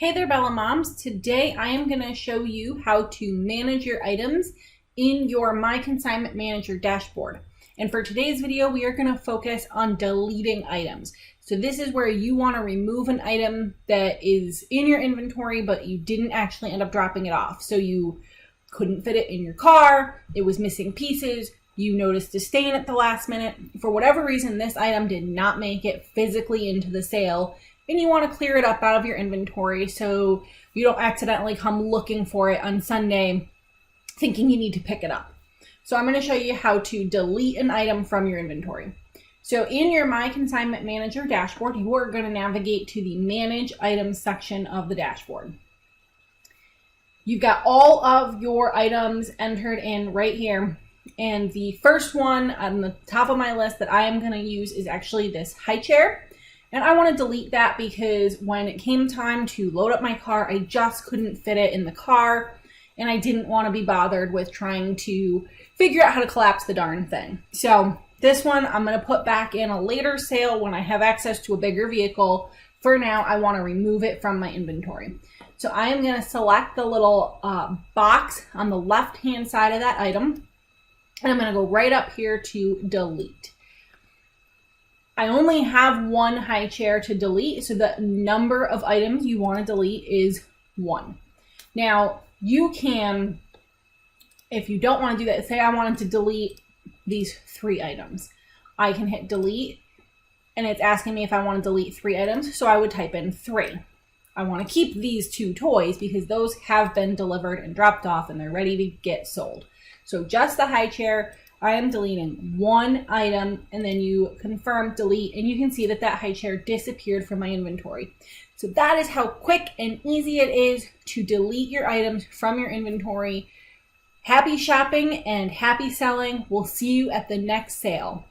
Hey there, Bella Moms. Today I am going to show you how to manage your items in your My Consignment Manager Dashboard. And for today's video, we are going to focus on deleting items. So this is where you want to remove an item that is in your inventory, but you didn't actually end up dropping it off. So you couldn't fit it in your car, it was missing pieces, you noticed a stain at the last minute. For whatever reason, this item did not make it physically into the sale, and you want to clear it up out of your inventory so you don't accidentally come looking for it on Sunday thinking you need to pick it up. So I'm going to show you how to delete an item from your inventory. So in your My Consignment Manager dashboard, you are going to navigate to the Manage Items section of the dashboard. You've got all of your items entered in right here. And the first one on the top of my list that I am going to use is actually this high chair. And I want to delete that because when it came time to load up my car, I just couldn't fit it in the car. And I didn't want to be bothered with trying to figure out how to collapse the darn thing. So this one I'm going to put back in a later sale when I have access to a bigger vehicle. For now, I want to remove it from my inventory. So I am going to select the little box on the left-hand side of that item. And I'm going to go right up here to delete. I only have one high chair to delete, so the number of items you want to delete is 1. Now, you can, if you don't want to do that, say I wanted to delete these 3 items. I can hit delete, and it's asking me if I want to delete 3 items, so I would type in 3. I want to keep these 2 toys because those have been delivered and dropped off and they're ready to get sold. So just the high chair, I am deleting 1 item, and then you confirm delete, and you can see that that high chair disappeared from my inventory. So that is how quick and easy it is to delete your items from your inventory. Happy shopping and happy selling. We'll see you at the next sale.